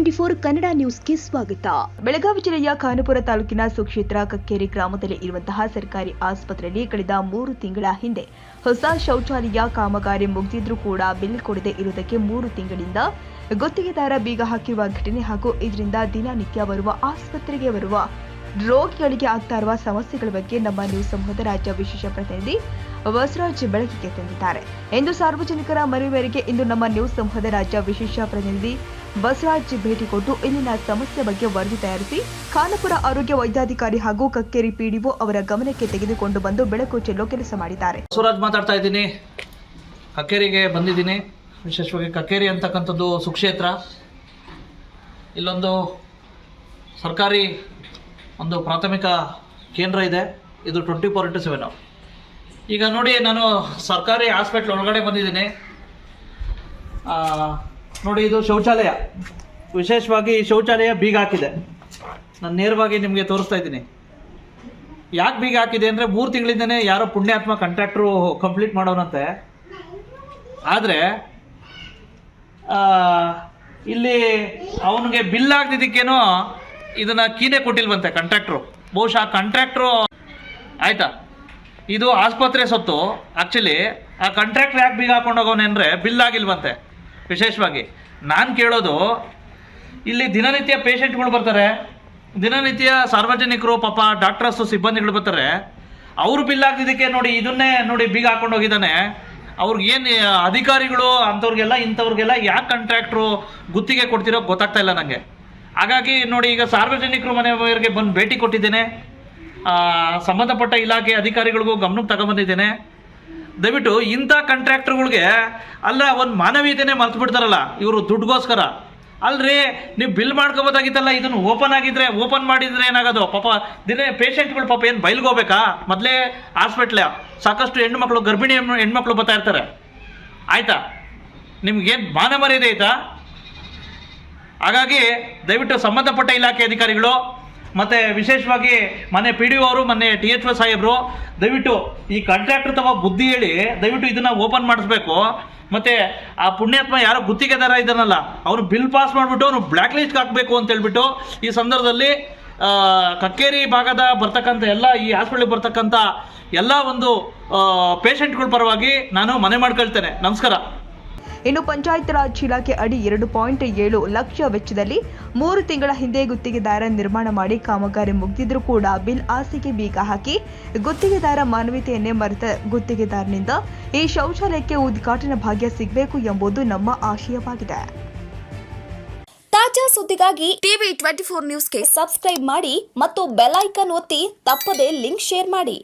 ಟಿವಿ24 ಕನ್ನಡ ನ್ಯೂಸ್ಗೆ ಸ್ವಾಗತ. ಬೆಳಗಾವಿ ಜಿಲ್ಲೆಯ ಖಾನಾಪುರ ತಾಲೂಕಿನ ಸುಕ್ಷೇತ್ರ ಕಕ್ಕೇರಿ ಗ್ರಾಮದಲ್ಲಿ ಇರುವಂತಹ ಸರ್ಕಾರಿ ಆಸ್ಪತ್ರೆಯಲ್ಲಿ ಕಳೆದ 3 ತಿಂಗಳ ಹಿಂದೆ ಹೊಸ ಶೌಚಾಲಯ ಕಾಮಗಾರಿ ಮುಗಿದಿದ್ರೂ ಕೂಡ ಬಿಲ್ ಕೊಡದೆ ಇರುವುದಕ್ಕೆ 3 ತಿಂಗಳಿಂದ ಗುತ್ತಿಗೆದಾರ ಬೀಗ ಹಾಕಿರುವ ಘಟನೆ ಹಾಗೂ ಇದರಿಂದ ದಿನನಿತ್ಯ ಬರುವ ಆಸ್ಪತ್ರೆಗೆ ಬರುವ ರೋಗಿಗಳಿಗೆ ಆಗ್ತಾ ಇರುವ ಸಮಸ್ಯೆಗಳ ಬಗ್ಗೆ ನಮ್ಮ ನ್ಯೂಸ್ ಸಮೂಹದ ರಾಜ್ಯ ವಿಶೇಷ ಪ್ರತಿನಿಧಿ ಬಸವರಾಜ್ ಬೆಳಕಿಗೆ ತಂದಿದ್ದಾರೆ. ಇಂದು ಸಾರ್ವಜನಿಕರ ಮನವಿ ಮೇರೆಗೆ ಇಂದು ನಮ್ಮ ನ್ಯೂಸ್ ಸಮೂಹದ ರಾಜ್ಯ ವಿಶೇಷ ಪ್ರತಿನಿಧಿ ಬಸವರಾಜ್ ಭೇಟಿ ಕೊಟ್ಟು ಇಲ್ಲಿನ ಸಮಸ್ಯೆ ಬಗ್ಗೆ ವರದಿ ತಯಾರಿಸಿ ಖಾನಾಪುರ ಆರೋಗ್ಯ ವೈದ್ಯಾಧಿಕಾರಿ ಹಾಗೂ ಕಕ್ಕೇರಿ ಪಿಡಿಒ ಅವರ ಗಮನಕ್ಕೆ ತೆಗೆದುಕೊಂಡು ಬಂದು ಬೆಳಕು ಚೆಲ್ಲೋ ಕೆಲಸ ಮಾಡಿದ್ದಾರೆ. ಬಸವರಾಜ್ ಮಾತಾಡ್ತಾ ಇದ್ದೀನಿ. ಕಕ್ಕೇರಿಗೆ ಬಂದಿದ್ದೀನಿ. ವಿಶೇಷವಾಗಿ ಕಕ್ಕೇರಿ ಅಂತಕ್ಕಂಥದ್ದು ಸುಕ್ಷೇತ್ರ. ಇಲ್ಲೊಂದು ಸರ್ಕಾರಿ ಒಂದು ಪ್ರಾಥಮಿಕ ಕೇಂದ್ರ ಇದೆ. ಇದು 24/7. ಈಗ ನೋಡಿ, ನಾನು ಸರ್ಕಾರಿ ಹಾಸ್ಪಿಟ್ಲ್ ಒಳಗಡೆ ಬಂದಿದ್ದೀನಿ. ನೋಡಿ, ಇದು ಶೌಚಾಲಯ. ವಿಶೇಷವಾಗಿ ಈ ಶೌಚಾಲಯ ಬೀಗ ಹಾಕಿದೆ. ನಾನು ನೇರವಾಗಿ ನಿಮಗೆ ತೋರಿಸ್ತಾ ಇದ್ದೀನಿ. ಯಾಕೆ ಬೀಗ ಹಾಕಿದೆ ಅಂದರೆ 3 ತಿಂಗಳಿಂದನೇ ಯಾರೋ ಪುಣ್ಯಾತ್ಮ ಕಾಂಟ್ರಾಕ್ಟ್ರು ಕಂಪ್ಲೀಟ್ ಮಾಡೋನಂತೆ. ಆದರೆ ಇಲ್ಲಿ ಅವನಿಗೆ ಬಿಲ್ ಆಗದಿದ್ದಕ್ಕೇನೋ ಇದನ್ನು ಕೀನೇ ಕೊಟ್ಟಿಲ್ವಂತೆ ಕಾಂಟ್ರಾಕ್ಟ್ರು. ಬಹುಶಃ ಕಾಂಟ್ರಾಕ್ಟ್ರು ಆಯಿತಾ, ಇದು ಆಸ್ಪತ್ರೆ ಸೊತ್ತು. ಆ್ಯಕ್ಚುಲಿ ಆ ಕಾಂಟ್ರಾಕ್ಟ್ರ್ ಯಾಕೆ ಬೀಗ ಹಾಕೊಂಡು ಹೋಗೋನೆ ಅಂದರೆ ಬಿಲ್ ಆಗಿಲ್ವಂತೆ. ವಿಶೇಷವಾಗಿ ನಾನು ಕೇಳೋದು, ಇಲ್ಲಿ ದಿನನಿತ್ಯ ಪೇಷಂಟ್ಗಳು ಬರ್ತಾರೆ, ದಿನನಿತ್ಯ ಸಾರ್ವಜನಿಕರು, ಪಾಪ ಡಾಕ್ಟರ್ಸು, ಸಿಬ್ಬಂದಿಗಳು ಬರ್ತಾರೆ. ಅವರು ಬಿಲ್ ಆಗದಿದ್ದಕ್ಕೆ ನೋಡಿ ಇದನ್ನೇ ನೋಡಿ ಬೀಗ ಹಾಕೊಂಡು ಹೋಗಿದ್ದಾನೆ. ಅವ್ರಿಗೇನು ಅಧಿಕಾರಿಗಳು ಅಂಥವ್ರಿಗೆಲ್ಲ ಇಂಥವ್ರಿಗೆಲ್ಲ ಯಾಕೆ ಕಾಂಟ್ರಾಕ್ಟ್ರು ಗುತ್ತಿಗೆ ಕೊಡ್ತಿರೋ ಗೊತ್ತಾಗ್ತಾ ಇಲ್ಲ ನನಗೆ. ಹಾಗಾಗಿ ನೋಡಿ, ಈಗ ಸಾರ್ವಜನಿಕರು ಮನೆಯವರಿಗೆ ಬಂದು ಭೇಟಿ ಕೊಟ್ಟಿದ್ದೇನೆ. ಸಂಬಂಧಪಟ್ಟ ಇಲಾಖೆ ಅಧಿಕಾರಿಗಳಿಗೂ ಗಮನಕ್ಕೆ ತಗೊಂಬಂದಿದ್ದೇನೆ. ದಯವಿಟ್ಟು ಇಂಥ ಕಾಂಟ್ರಾಕ್ಟರ್ಗಳಿಗೆ ಅಲ್ಲ, ಒಂದು ಮಾನವೀಯತೆನೇ ಮರ್ತು ಬಿಡ್ತಾರಲ್ಲ ಇವರು ದುಡ್ಡುಗೋಸ್ಕರ. ಅಲ್ರಿ, ನೀವು ಬಿಲ್ ಮಾಡ್ಕೋಬೋದಾಗಿತ್ತಲ್ಲ. ಇದನ್ನು ಓಪನ್ ಮಾಡಿದರೆ ಏನಾಗೋದು? ಪಾಪ ಪೇಷಂಟ್ಗಳು ಪಾಪ ಏನು ಬಯಲ್ಗೋಬೇಕಾ? ಮೊದಲೇ ಹಾಸ್ಪಿಟ್ಲ ಸಾಕಷ್ಟು ಹೆಣ್ಮಕ್ಳು, ಗರ್ಭಿಣಿ ಹೆಣ್ಮಕ್ಳು ಬರ್ತಾ ಇರ್ತಾರೆ. ಆಯಿತಾ, ನಿಮ್ಗೇನು ಮಾನ ಮರ್ಯಾದೆ ಆಯಿತಾ? ಹಾಗಾಗಿ ದಯವಿಟ್ಟು ಸಂಬಂಧಪಟ್ಟ ಇಲಾಖೆ ಅಧಿಕಾರಿಗಳು ಮತ್ತು ವಿಶೇಷವಾಗಿ ಮನೆ PDO ಅವರು, ಮೊನ್ನೆ THO ಸಾಹೇಬರು, ದಯವಿಟ್ಟು ಈ ಕಾಂಟ್ರಾಕ್ಟರ್ ತವ ಬುದ್ಧಿ ಹೇಳಿ ದಯವಿಟ್ಟು ಇದನ್ನು ಓಪನ್ ಮಾಡಿಸ್ಬೇಕು. ಮತ್ತು ಆ ಪುಣ್ಯಾತ್ಮ ಯಾರೋ ಗುತ್ತಿಗೆದಾರ ಇದ್ದಾನಲ್ಲ, ಅವನು ಬಿಲ್ ಪಾಸ್ ಮಾಡಿಬಿಟ್ಟು ಅವನು ಬ್ಲ್ಯಾಕ್ ಲಿಸ್ಟ್ಗೆ ಹಾಕಬೇಕು ಅಂತ ಹೇಳ್ಬಿಟ್ಟು ಈ ಸಂದರ್ಭದಲ್ಲಿ ಕಕ್ಕೇರಿ ಭಾಗದ ಬರ್ತಕ್ಕಂಥ ಎಲ್ಲ, ಈ ಹಾಸ್ಪಿಟ್ಲಿಗೆ ಬರ್ತಕ್ಕಂಥ ಎಲ್ಲ ಒಂದು ಪೇಷಂಟ್ಗಳ ಪರವಾಗಿ ನಾನು ಮನೆ ಮಾಡ್ಕೊಳ್ತೇನೆ. ನಮಸ್ಕಾರ. ಇನ್ನು ಪಂಚಾಯತ್ ರಾಜ್ ಇಲಾಖೆ ಅಡಿ 2.7 ಲಕ್ಷ ವೆಚ್ಚದಲ್ಲಿ 3 ತಿಂಗಳ ಹಿಂದೆ ಗುತ್ತಿಗೆದಾರ ನಿರ್ಮಾಣ ಮಾಡಿ ಕಾಮಗಾರಿ ಮುಗಿದಿದ್ರೂ ಕೂಡ ಬಿಲ್ ಆಸೆಗೆ ಬೀಗ ಹಾಕಿ ಗುತ್ತಿಗೆದಾರ ಮಾನವೀಯತೆಯನ್ನೇ ಮರೆತ ಗುತ್ತಿಗೆದಾರನಿಂದ ಈ ಶೌಚಾಲಯಕ್ಕೆ ಉದ್ಘಾಟನಾ ಭಾಗ್ಯ ಸಿಗಬೇಕು ಎಂಬುದು ನಮ್ಮ ಆಶಯವಾಗಿದೆ. ತಾಜಾ ಸುದ್ದಿಗಾಗಿ ಟಿವಿ24 ನ್ಯೂಸ್ಗೆ ಸಬ್ಸ್ಕ್ರೈಬ್ ಮಾಡಿ ಮತ್ತು ಬೆಲ್ ಐಕಾನ್ ಒತ್ತಿ ತಪ್ಪದೇ ಲಿಂಕ್ ಶೇರ್ ಮಾಡಿ.